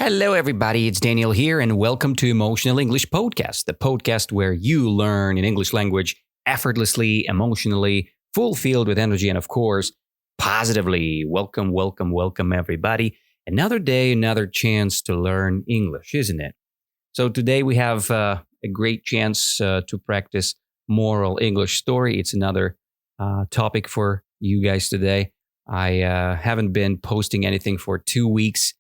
Hello, everybody. It's Daniel here, and welcome to Emotional English Podcast, the podcast where you learn an English language effortlessly, emotionally, fulfilled with energy, and of course, positively. Welcome, welcome, welcome, everybody. Another day, another chance to learn English, isn't it? So today we have a great chance to practice moral English story. It's another topic for you guys today. I haven't been posting anything for 2 weeks.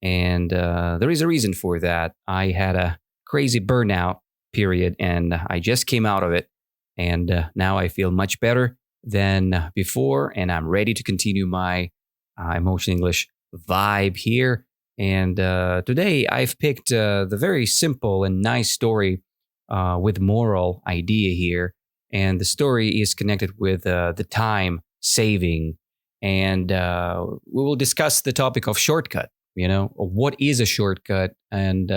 And there is a reason for that. I had a crazy burnout period and I just came out of it. And now I feel much better than before. And I'm ready to continue my Emotional English vibe here. And today I've picked the very simple and nice story with moral idea here. And the story is connected with the time saving. And we will discuss the topic of shortcut. You know, what is a shortcut and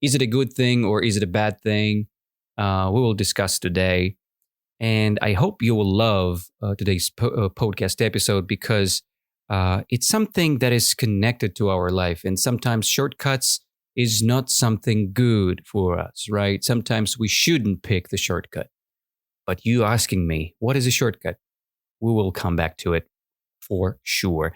is it a good thing or is it a bad thing? We will discuss today. And I hope you will love today's podcast episode because it's something that is connected to our life. And sometimes shortcuts is not something good for us, right? Sometimes we shouldn't pick the shortcut. But you asking me, what is a shortcut? We will come back to it for sure.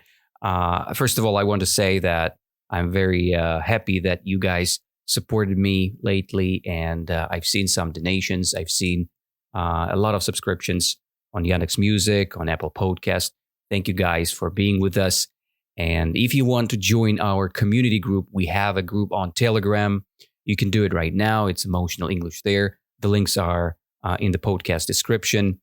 First of all, I want to say that I'm very happy that you guys supported me lately, and I've seen some donations. I've seen a lot of subscriptions on Yandex Music, on Apple Podcast. Thank you guys for being with us. And if you want to join our community group, we have a group on Telegram. You can do it right now. It's Emotional English there. The links are in the podcast description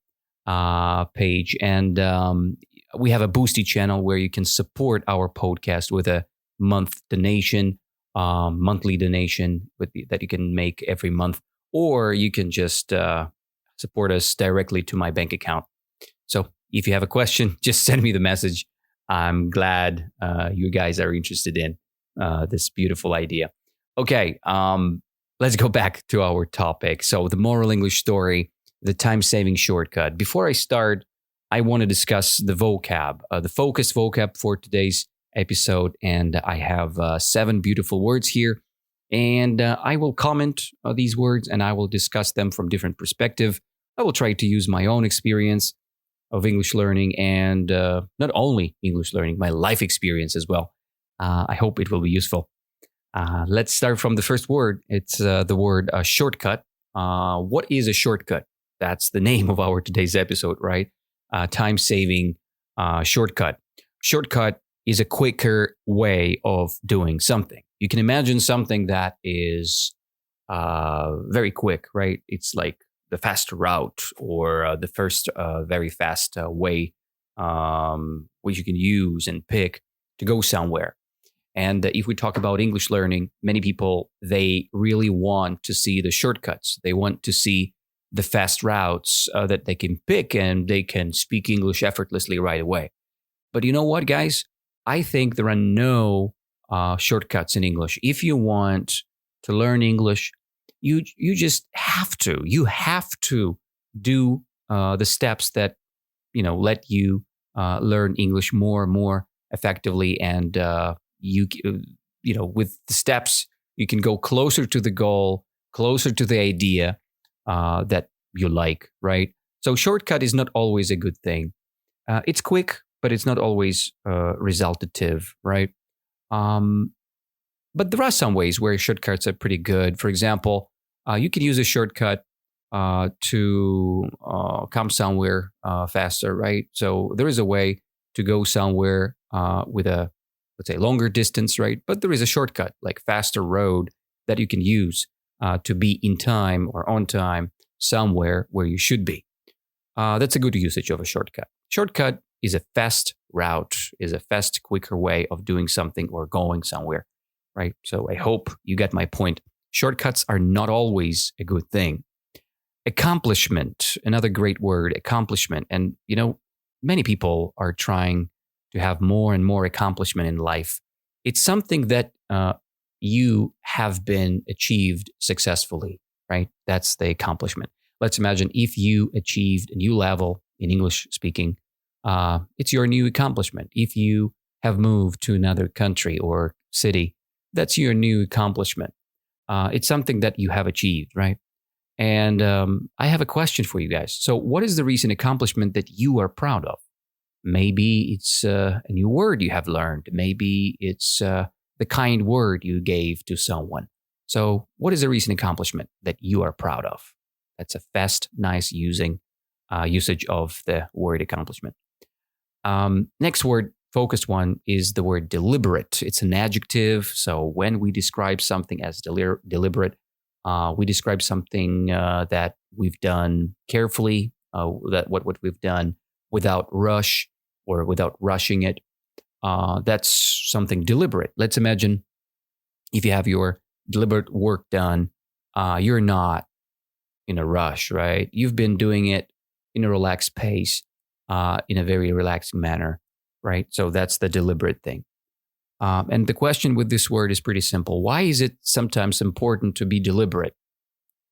page. And we have a Boosty channel where you can support our podcast with a monthly donation that you can make every month, or you can just support us directly to my bank account. So if you have a question, just send me the message. I'm glad you guys are interested in this beautiful idea. Okay, let's go back to our topic. So the moral English story, the time-saving shortcut. Before I start, I want to discuss the vocab, the focus vocab for today's episode. And I have 7 beautiful words here. And I will comment on these words and I will discuss them from different perspectives. I will try to use my own experience of English learning and not only English learning, my life experience as well. I hope it will be useful. Let's start from the first word. It's the word shortcut. What is a shortcut? That's the name of our today's episode, right? Time-saving shortcut. Shortcut is a quicker way of doing something. You can imagine something that is very quick, right? It's like the fast route or the first very fast way which you can use and pick to go somewhere. And if we talk about English learning, many people, they really want to see the shortcuts. They want to see the fast routes that they can pick and they can speak English effortlessly right away. But you know what, guys? I think there are no shortcuts in English. If you want to learn English, you just have to. You have to do the steps that let you learn English more and more effectively. And with the steps, you can go closer to the goal, closer to the idea that you like, right? So shortcut is not always a good thing. It's quick, but it's not always resultative, right? But there are some ways where shortcuts are pretty good. For example, you can use a shortcut to come somewhere faster, right? So there is a way to go somewhere with a, let's say, longer distance, right? But there is a shortcut, like faster road that you can use to be in time or on time somewhere where you should be. That's a good usage of a shortcut. Shortcut is a fast route, is a fast, quicker way of doing something or going somewhere, right? So I hope you get my point. Shortcuts are not always a good thing. Accomplishment, another great word, accomplishment. And, many people are trying to have more and more accomplishment in life. It's something that you have been achieved successfully, right? That's the accomplishment. Let's imagine if you achieved a new level in English speaking, it's your new accomplishment. If you have moved to another country or city, that's your new accomplishment. It's something that you have achieved, right? And I have a question for you guys. So, what is the recent accomplishment that you are proud of? Maybe it's a new word you have learned. Maybe it's the kind word you gave to someone. So, what is a recent accomplishment that you are proud of? That's a fast, nice usage of the word accomplishment. Next word, focused one, is the word deliberate. It's an adjective. So, when we describe something as deliberate, we describe something that we've done carefully, that what we've done without rush or without rushing it. That's something deliberate. Let's imagine if you have your deliberate work done, you're not in a rush, right? You've been doing it in a relaxed pace, in a very relaxing manner, right? So that's the deliberate thing. And the question with this word is pretty simple. Why is it sometimes important to be deliberate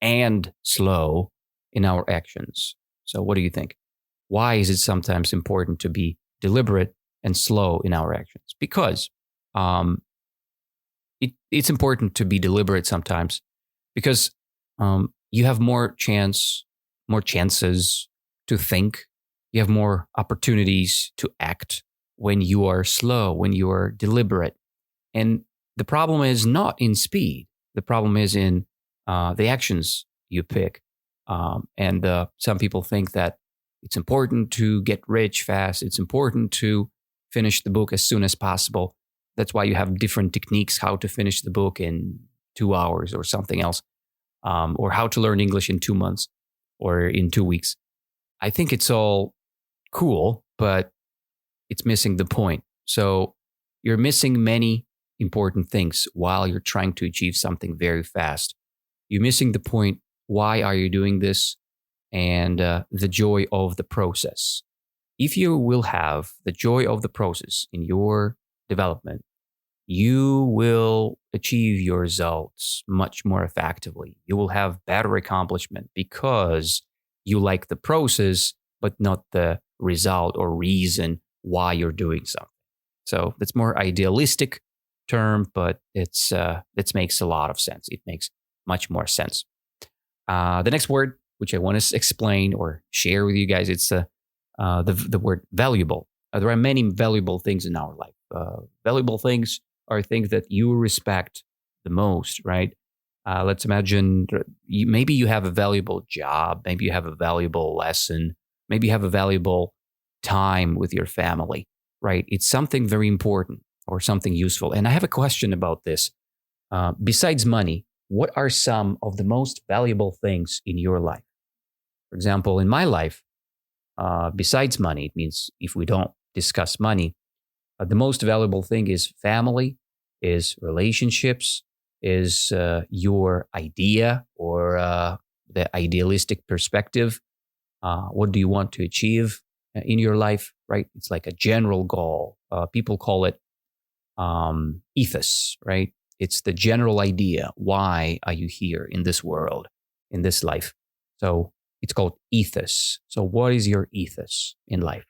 and slow in our actions? So what do you think? Why is it sometimes important to be deliberate and slow in our actions? Because it's important to be deliberate sometimes because you have more chances to think. You have more opportunities to act when you are slow, when you are deliberate. And the problem is not in speed. The problem is in the actions you pick. And some people think that it's important to get rich fast. It's important to finish the book as soon as possible. That's why you have different techniques how to finish the book in 2 hours or something else, or how to learn English in 2 months or in 2 weeks. I think it's all cool, but it's missing the point. So you're missing many important things while you're trying to achieve something very fast. You're missing the point. Why are you doing this? And the joy of the process. If you will have the joy of the process in your development, you will achieve your results much more effectively. You will have better accomplishment because you like the process, but not the result or reason why you're doing something. So that's more idealistic term, but it makes a lot of sense. It makes much more sense. The next word, which I want to explain or share with you guys, it's the word valuable. There are many valuable things in our life. Valuable things are things that you respect the most, right? Let's imagine maybe you have a valuable job, maybe you have a valuable lesson, maybe you have a valuable time with your family, right? It's something very important or something useful. And I have a question about this. Besides money, what are some of the most valuable things in your life? For example, in my life, besides money, it means if we don't discuss money, the most valuable thing is family, is relationships, is your idea or the idealistic perspective. What do you want to achieve in your life, right? It's like a general goal. People call it ethos, right? It's the general idea. Why are you here in this world, in this life? So it's called ethos. So what is your ethos in life?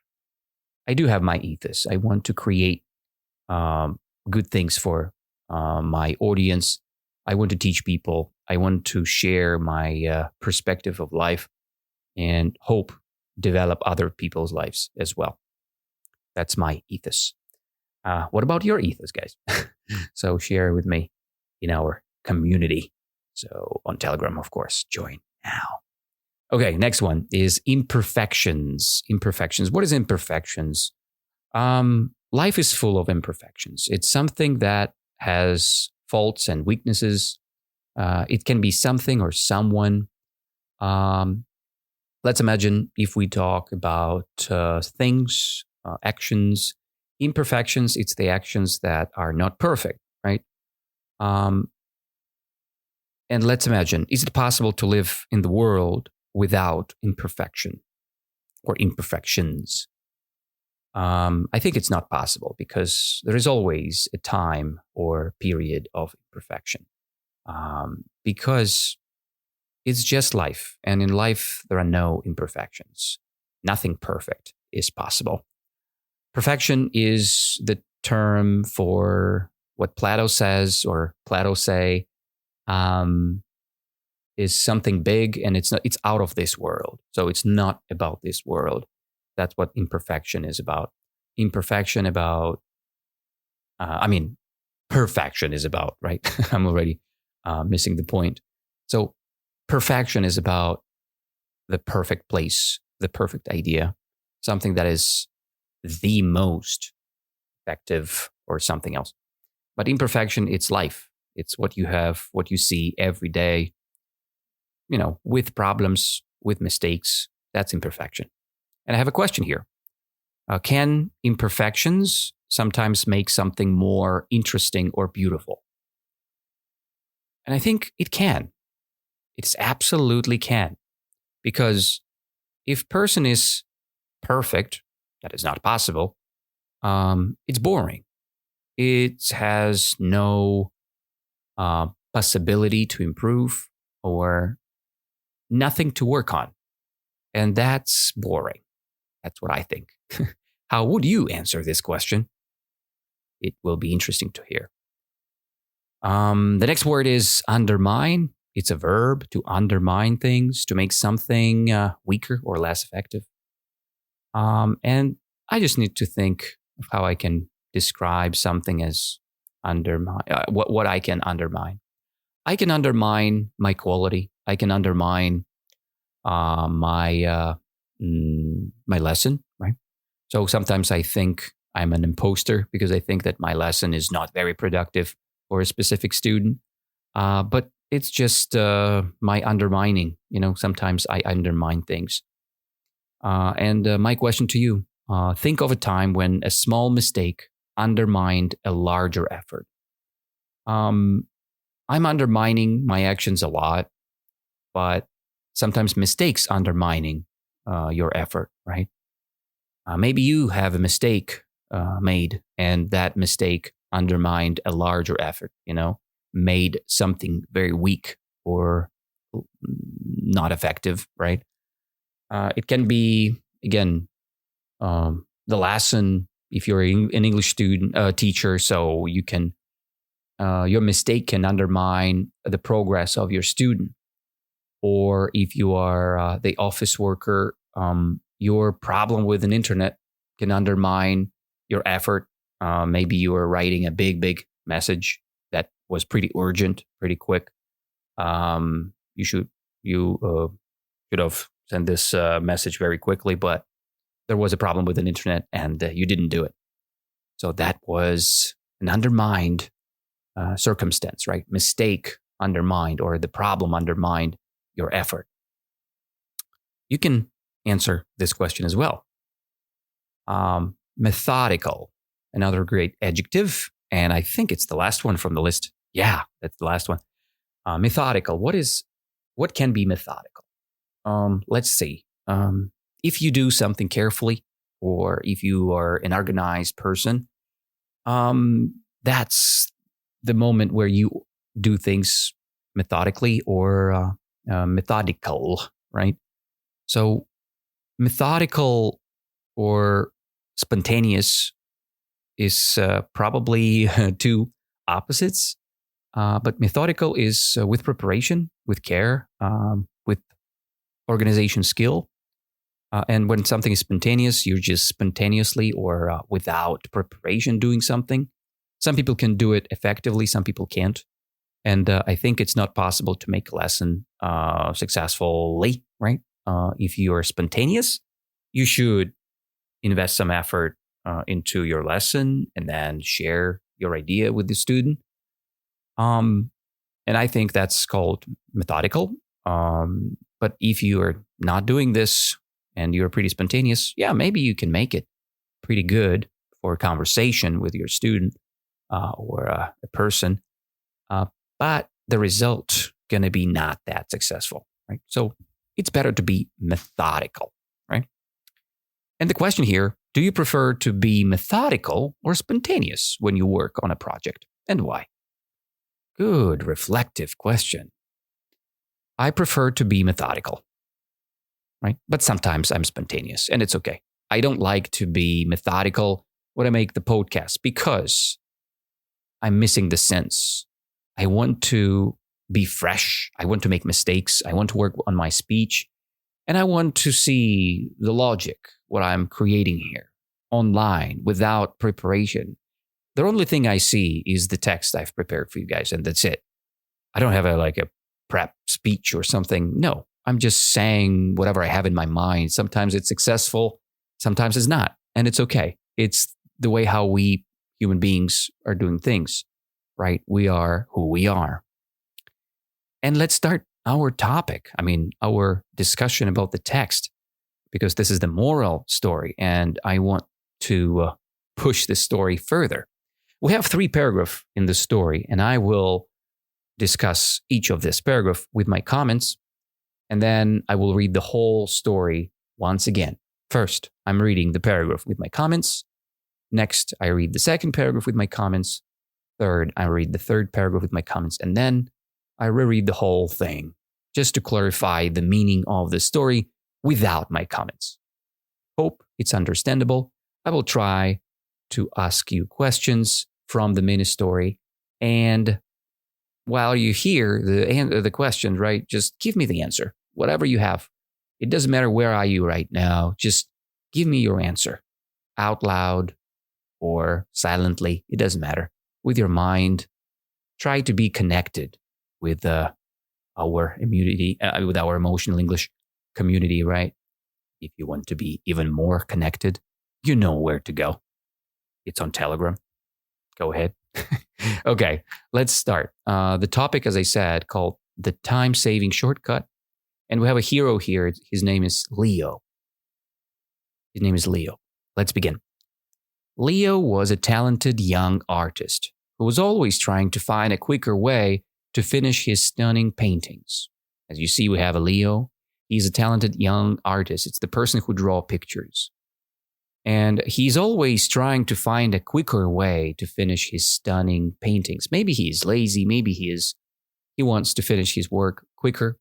I do have my ethos. I want to create good things for my audience. I want to teach people. I want to share my perspective of life and hope develop other people's lives as well. That's my ethos. What about your ethos, guys? So share with me in our community. So on Telegram, of course, join now. Okay, next one is imperfections. Imperfections. What is imperfections? Life is full of imperfections. It's something that has faults and weaknesses. It can be something or someone. Let's imagine if we talk about things, actions, imperfections, it's the actions that are not perfect, right? And let's imagine, is it possible to live in the world without imperfection or imperfections? I think it's not possible because there is always a time or period of imperfection. Because it's just life. And in life, there are no imperfections. Nothing perfect is possible. Perfection is the term for, what Plato says or Plato say is something big, and it's out of this world. So it's not about this world. That's what imperfection is about. Imperfection about, perfection is about, right? I'm already missing the point. So perfection is about the perfect place, the perfect idea, something that is the most effective or something else. But imperfection, it's life. It's what you have, what you see every day, with problems, with mistakes. That's imperfection. And I have a question here. Can imperfections sometimes make something more interesting or beautiful? And I think it can. It absolutely can. Because if person is perfect, that is not possible, it's boring. It has no possibility to improve or nothing to work on. And that's boring. That's what I think. How would you answer this question? It will be interesting to hear. The next word is undermine. It's a verb, to undermine things, to make something weaker or less effective. And I just need to think of how I can describe something as undermine. What I can undermine. I can undermine my quality. I can undermine my lesson, right? So sometimes I think I'm an imposter because I think that my lesson is not very productive for a specific student. But it's just my undermining. Sometimes I undermine things. And my question to you, think of a time when a small mistake undermined a larger effort. I'm undermining my actions a lot, but sometimes mistakes undermining your effort, right? Maybe you have a mistake made, and that mistake undermined a larger effort, made something very weak or not effective, right? It can be, again, the lesson if you're an English student, teacher, so you can, your mistake can undermine the progress of your student. Or if you are the office worker, your problem with an internet can undermine your effort. Maybe you are writing a big message that was pretty urgent, pretty quick. You should have sent this message very quickly, but there was a problem with an internet and you didn't do it. So that was an undermined circumstance, right? Mistake undermined, or the problem undermined your effort. You can answer this question as well. Methodical, another great adjective, and I think it's the last one from the list. Yeah, that's the last one. Methodical. What can be methodical? Let's see. If you do something carefully, or if you are an organized person, that's the moment where you do things methodically or methodical, right? So methodical or spontaneous is probably two opposites, but methodical is with preparation, with care, with organization skill. And when something is spontaneous, you're just spontaneously or without preparation doing something. Some people can do it effectively, some people can't. And I think it's not possible to make a lesson successfully, right? If you are spontaneous, you should invest some effort into your lesson and then share your idea with the student. And I think that's called methodical. But if you are not doing this and you're pretty spontaneous, yeah, maybe you can make it pretty good for a conversation with your student or a person. But the result going to be not that successful, right? So it's better to be methodical, right? And the question here, do you prefer to be methodical or spontaneous when you work on a project, and why? Good, reflective question. I prefer to be methodical, right? But sometimes I'm spontaneous, and it's okay. I don't like to be methodical when I make the podcast because I'm missing the sense. I want to be fresh. I want to make mistakes. I want to work on my speech. And I want to see the logic, what I'm creating here online without preparation. The only thing I see is the text I've prepared for you guys, and that's it. I don't have a prep speech or something. No, I'm just saying whatever I have in my mind. Sometimes it's successful, sometimes it's not, and it's okay. It's the way how we human beings are doing things, right? We are who we are. And let's start our topic. Our discussion about the text, because this is the moral story, and I want to push this story further. We have 3 paragraphs in the story, and I will discuss each of this paragraph with my comments, and then I will read the whole story once again. First, I'm reading the paragraph with my comments. Next, I read the second paragraph with my comments. Third, I read the third paragraph with my comments, and then I reread the whole thing just to clarify the meaning of the story without my comments. Hope it's understandable. I will try to ask you questions from the mini story, and while you hear the question, right, just give me the answer, whatever you have. It doesn't matter where are you right now. Just give me your answer out loud or silently. It doesn't matter. With your mind, try to be connected with our immunity, with our emotional English community, right? If you want to be even more connected, you know where to go. It's on Telegram. Go ahead. Okay, let's start. The topic, as I said, called the time-saving shortcut. And we have a hero here. His name is Leo. Let's begin. Leo was a talented young artist who was always trying to find a quicker way to finish his stunning paintings. As you see, we have a Leo. He's a talented young artist. It's the person who draws pictures. And he's always trying to find a quicker way to finish his stunning paintings. Maybe he is lazy. Maybe he wants to finish his work quicker.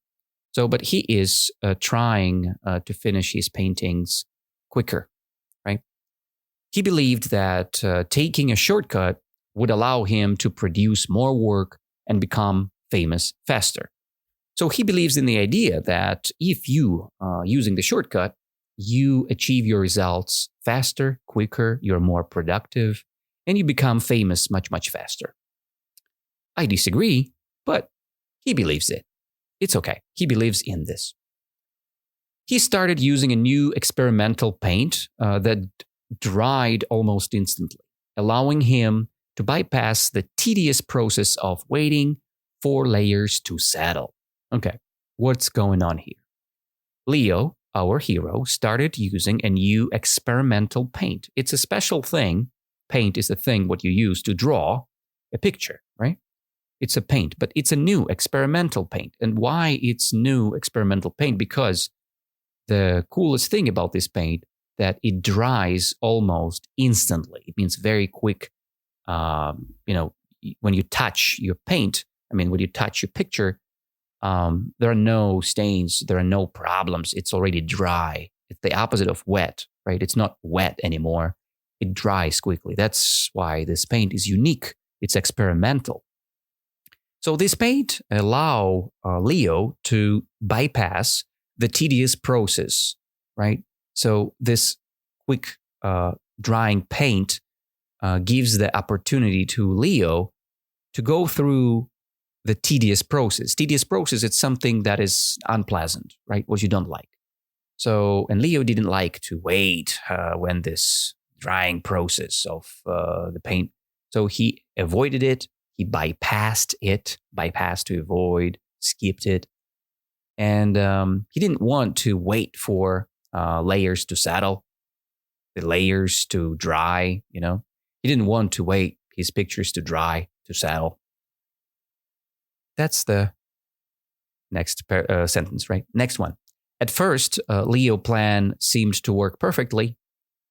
But he is trying to finish his paintings quicker, right? He believed that taking a shortcut would allow him to produce more work and become famous faster. So he believes in the idea that if you, using the shortcut, you achieve your results faster, quicker, you're more productive, and you become famous much, much faster. I disagree, but he believes it. It's okay. He believes in this. He started using a new experimental paint that dried almost instantly, allowing him to bypass the tedious process of waiting for layers to settle. Okay, what's going on here? Leo, our hero, started using a new experimental paint. It's a special thing. Paint is the thing what you use to draw a picture, right? It's a paint, but it's a new experimental paint. And why it's new experimental paint? Because the coolest thing about this paint that it dries almost instantly. It means very quick. When you touch your paint, when you touch your picture, there are no stains, there are no problems. It's already dry. It's the opposite of wet, right? It's not wet anymore. It dries quickly. That's why this paint is unique. It's experimental. So this paint allow Leo to bypass the tedious process, right? So this quick drying paint gives the opportunity to Leo to go through the tedious process. Tedious process, it's something that is unpleasant, right? What you don't like. And Leo didn't like to wait when this drying process of the paint. So he avoided it. He bypassed to avoid, skipped it. And he didn't want to wait for layers to settle, the layers to dry, He didn't want to wait his pictures to dry, to settle. That's the next sentence, right? Next one. At first, Leo's plan seemed to work perfectly.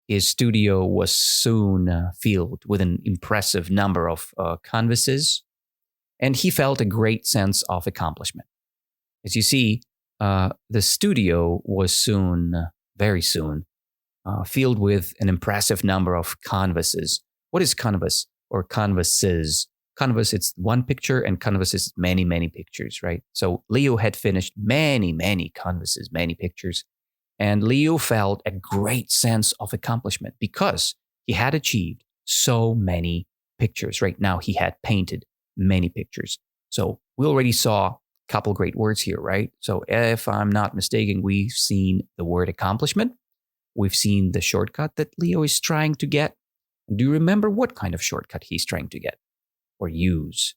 His studio was soon filled with an impressive number of canvases, and he felt a great sense of accomplishment. As you see, the studio was very soon, filled with an impressive number of canvases. What is canvas or canvases? canvas, it's one picture, and canvas is many, many pictures, right? So Leo had finished many, many canvases, many pictures. And Leo felt a great sense of accomplishment because he had achieved so many pictures. Right now, he had painted many pictures. So we already saw a couple great words here, right? So if I'm not mistaken, we've seen the word accomplishment. We've seen the shortcut that Leo is trying to get. Do you remember what kind of shortcut he's trying to get or use?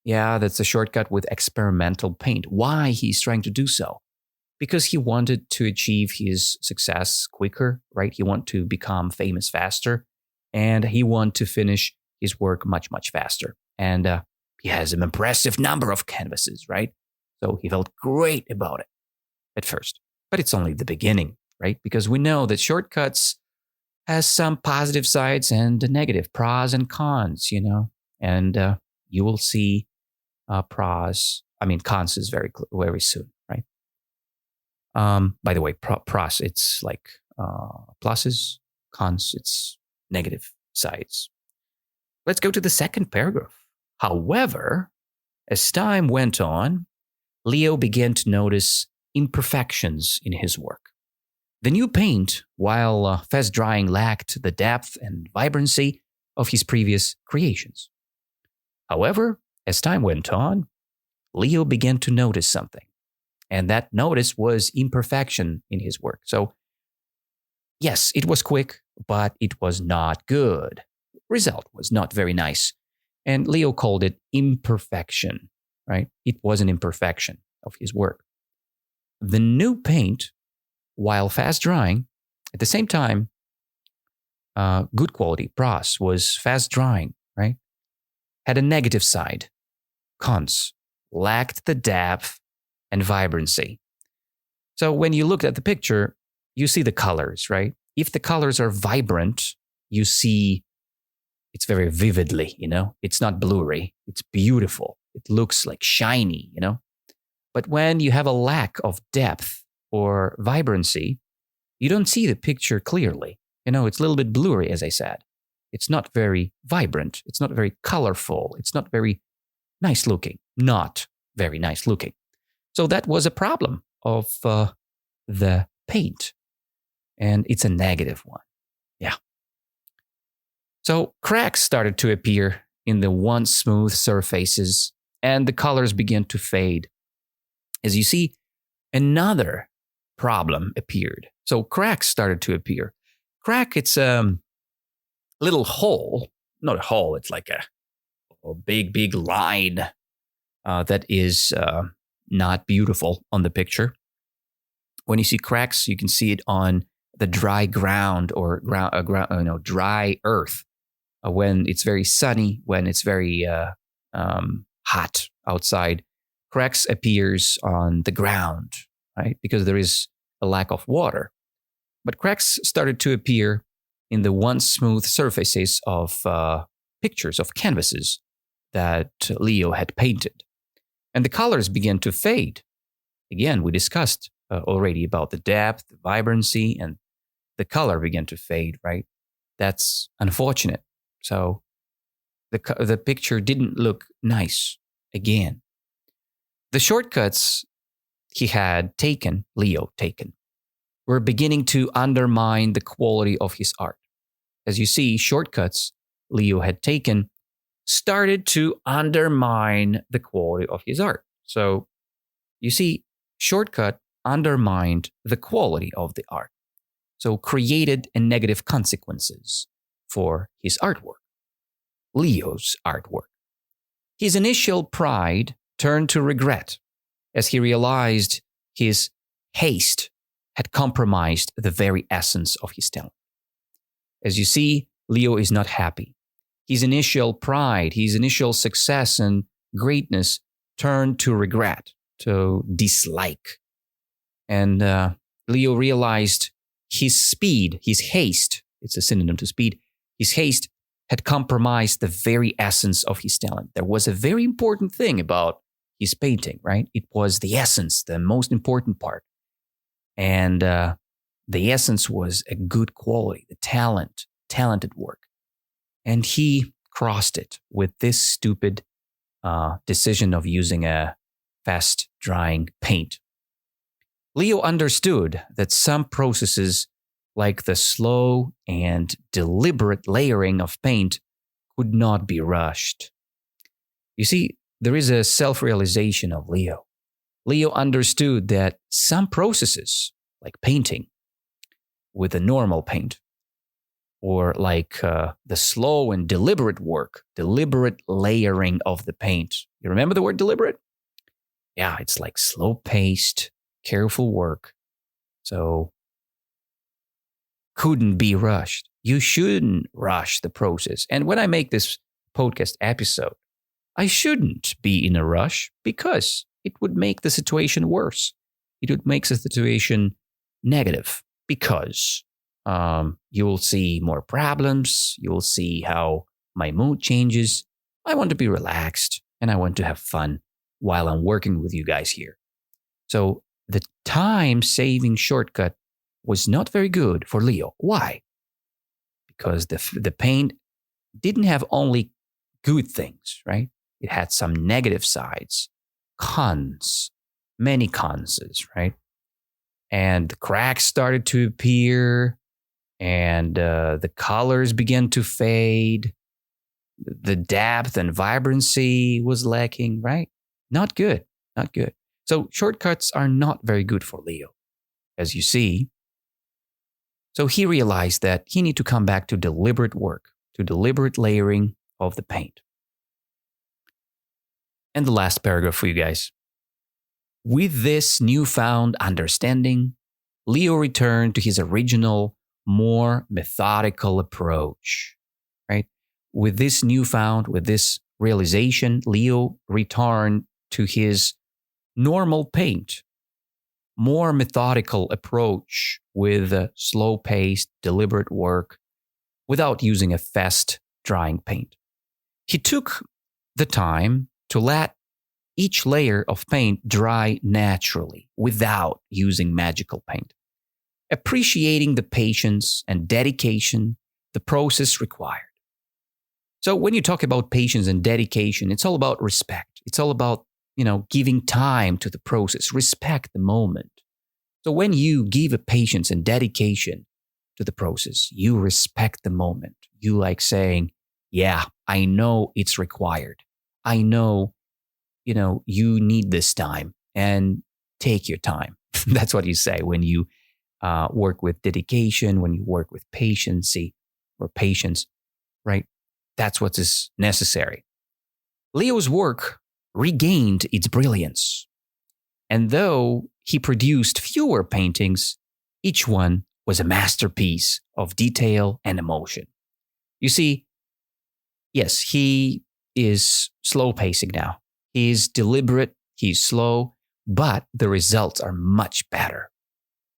Yeah, that's a shortcut with experimental paint. Why he's trying to do so? Because he wanted to achieve his success quicker, right? He wanted to become famous faster, and he wanted to finish his work much, much faster. And he has an impressive number of canvases, right? So he felt great about it at first. But it's only the beginning, right? Because we know that shortcuts has some positive sides and negative, pros and cons, And you will see cons is very, very soon, right? By the way, pros, it's like pluses, cons, it's negative sides. Let's go to the second paragraph. However, as time went on, Leo began to notice imperfections in his work. The new paint, while fast drying, lacked the depth and vibrancy of his previous creations. However, as time went on, Leo began to notice something. And that notice was imperfection in his work. So, yes, it was quick, but it was not good. Result was not very nice. And Leo called it imperfection, right? It was an imperfection of his work. The new paint, while fast drying, at the same time, good quality, pros, was fast drying, right? Had a negative side, cons, lacked the depth and vibrancy. So when you look at the picture, you see the colors, right? If the colors are vibrant, you see it's very vividly, It's not blurry. It's beautiful. It looks like shiny, But when you have a lack of depth or vibrancy, you don't see the picture clearly. It's a little bit blurry, as I said. It's not very vibrant. It's not very colorful. It's not very nice looking. Not very nice looking. So that was a problem of the paint. And it's a negative one. Yeah. So cracks started to appear in the once smooth surfaces, and the colors began to fade. As you see, another problem appeared. So cracks started to appear. Crack, it's a little hole. Not a hole, it's like a big, big line that is not beautiful on the picture. When you see cracks, you can see it on the dry ground or dry earth. When it's very sunny, when it's very hot outside, cracks appears on the ground, right? Because there is a lack of water. But cracks started to appear in the once smooth surfaces of pictures, of canvases that Leo had painted. And the colors began to fade. Again, we discussed already about the depth, the vibrancy, and the color began to fade, right? That's unfortunate. So the picture didn't look nice again. The shortcuts he had taken, Leo taken, were beginning to undermine the quality of his art. As you see, shortcuts Leo had taken started to undermine the quality of his art. So you see, shortcut undermined the quality of the art. So created a negative consequences for his artwork, Leo's artwork. His initial pride turned to regret as he realized his haste had compromised the very essence of his talent. As you see, Leo is not happy. His initial pride, his initial success and greatness turned to regret, to dislike. And Leo realized his speed, his haste, it's a synonym to speed, his haste had compromised the very essence of his talent. There was a very important thing about his painting, right? It was the essence, the most important part. And the essence was a good quality, the talented work. And he crossed it with this stupid decision of using a fast drying paint. Leo understood that some processes, like the slow and deliberate layering of paint, could not be rushed. You see, there is a self-realization of Leo. Leo understood that some processes, like painting with a normal paint, or like the slow and deliberate layering of the paint. You remember the word deliberate? Yeah, it's like slow-paced, careful work. So, couldn't be rushed. You shouldn't rush the process. And when I make this podcast episode, I shouldn't be in a rush because it would make the situation worse. It would make the situation negative because you will see more problems. You will see how my mood changes. I want to be relaxed and I want to have fun while I'm working with you guys here. So the time-saving shortcut was not very good for Leo. Why? Because the paint didn't have only good things, right? It had some negative sides, cons, many cons, right? And the cracks started to appear, and the colors began to fade. The depth and vibrancy was lacking, right? Not good, not good. So shortcuts are not very good for Leo, as you see. So he realized that he needed to come back to deliberate work, to deliberate layering of the paint. And the last paragraph for you guys. With this newfound understanding, Leo returned to his original, more methodical approach, right? With this realization, Leo returned to his normal paint, more methodical approach with a slow-paced, deliberate work without using a fast drying paint. He took the time to let each layer of paint dry naturally without using magical paint, appreciating the patience and dedication the process required. So when you talk about patience and dedication, it's all about respect. It's all about, giving time to the process, respect the moment. So when you give a patience and dedication to the process, you respect the moment. You like saying, yeah, I know it's required. I know, you need this time and take your time. That's what you say when you work with dedication, when you work with patience, right? That's what is necessary. Leo's work regained its brilliance. And though he produced fewer paintings, each one was a masterpiece of detail and emotion. You see, yes, he is slow pacing now. He's deliberate, he's slow, but the results are much better.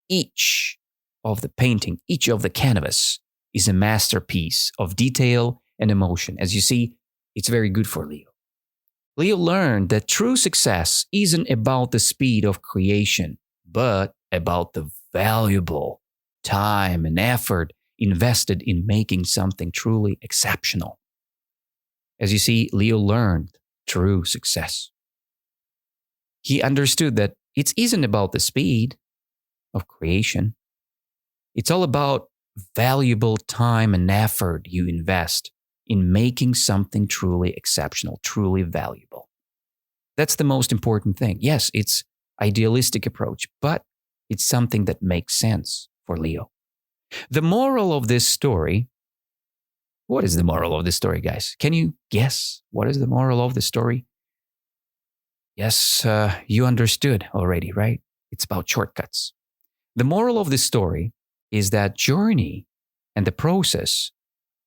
Each of the painting, each of the canvas is a masterpiece of detail and emotion. As you see, it's very good for Leo. Leo learned that true success isn't about the speed of creation, but about the valuable time and effort invested in making something truly exceptional. As you see, Leo learned true success. He understood that it isn't about the speed of creation. It's all about valuable time and effort you invest in making something truly exceptional, truly valuable. That's the most important thing. Yes, it's idealistic approach, but it's something that makes sense for Leo. The moral of this story, what is the moral of this story, guys? Can you guess what is the moral of the story? Yes, you understood already, right? It's about shortcuts. The moral of this story is that journey and the process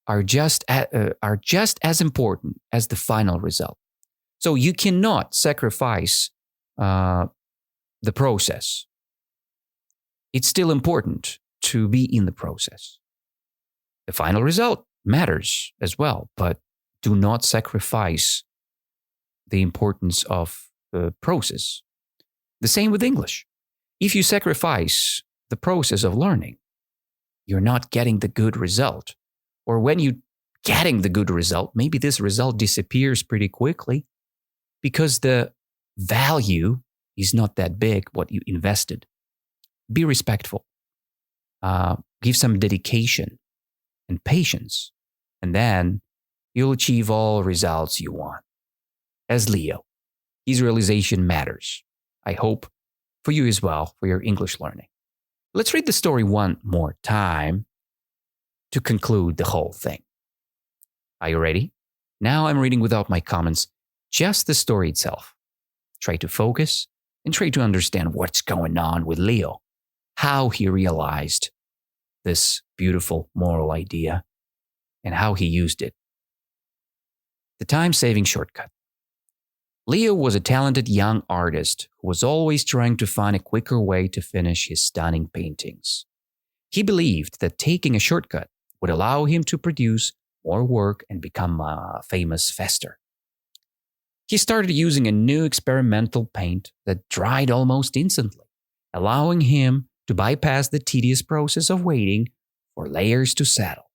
are just as important as the final result. So you cannot sacrifice the process. It's still important to be in the process. The final result matters as well, but do not sacrifice the importance of the process. The same with English. If you sacrifice the process of learning, you're not getting the good result. Or when you're getting the good result, maybe this result disappears pretty quickly. because the value is not that big, what you invested. Be respectful. Give some dedication and patience, and then you'll achieve all results you want. As Leo, his realization matters. I hope for you as well, for your English learning. Let's read the story one more time to conclude the whole thing. Are you ready? Now I'm reading without my comments, just the story itself. Try to focus and try to understand what's going on with Leo, how he realized this beautiful moral idea, and how he used it. The time-saving shortcut. Leo was a talented young artist who was always trying to find a quicker way to finish his stunning paintings. He believed that taking a shortcut would allow him to produce more work and become famous faster. He started using a new experimental paint that dried almost instantly, allowing him to bypass the tedious process of waiting for layers to settle.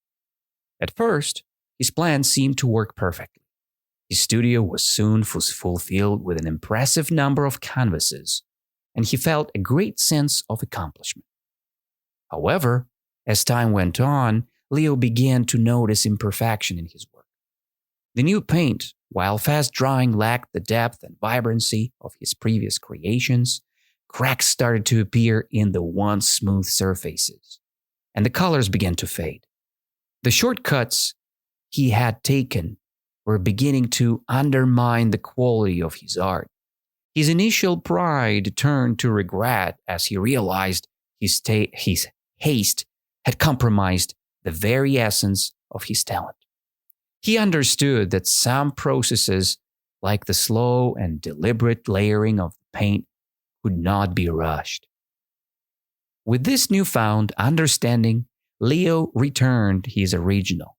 At first, his plan seemed to work perfectly. His studio was soon fulfilled with an impressive number of canvases, and he felt a great sense of accomplishment. However, as time went on, Leo began to notice imperfection in his work. The new paint, while fast drying, lacked the depth and vibrancy of his previous creations. Cracks started to appear in the once smooth surfaces, and the colors began to fade. The shortcuts he had taken were beginning to undermine the quality of his art. His initial pride turned to regret as he realized his haste had compromised the very essence of his talent. He understood that some processes, like the slow and deliberate layering of the paint, could not be rushed. With this newfound understanding, Leo returned to his original,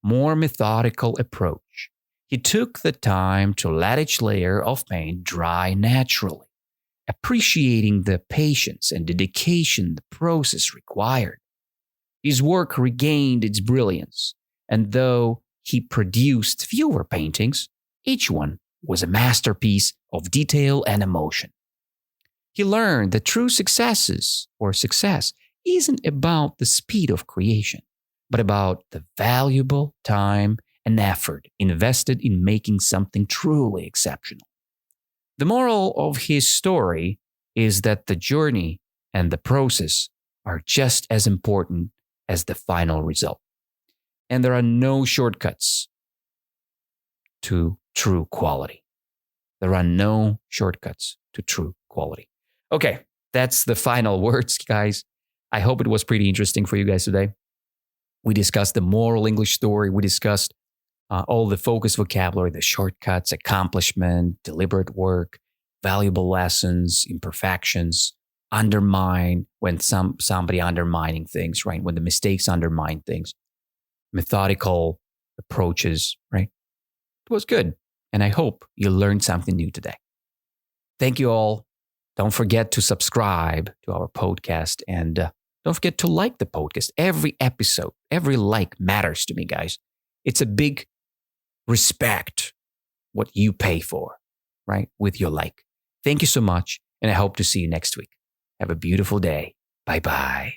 more methodical approach. He took the time to let each layer of paint dry naturally, appreciating the patience and dedication the process required. His work regained its brilliance, and though he produced fewer paintings, each one was a masterpiece of detail and emotion. He learned that true success isn't about the speed of creation, but about the valuable time and effort invested in making something truly exceptional. The moral of his story is that the journey and the process are just as important as the final result. And there are no shortcuts to true quality. There are no shortcuts to true quality. Okay, that's the final words, guys. I hope it was pretty interesting for you guys today. We discussed the moral English story. We discussed all the focus vocabulary, the shortcuts, accomplishment, deliberate work, valuable lessons, imperfections, undermine, when somebody undermining things, right? When the mistakes undermine things, methodical approaches, right? It was good. And I hope you learned something new today. Thank you all. Don't forget to subscribe to our podcast, and don't forget to like the podcast. Every episode, every like matters to me, guys. It's a big respect what you pay for, right? With your like. Thank you so much, and I hope to see you next week. Have a beautiful day. Bye-bye.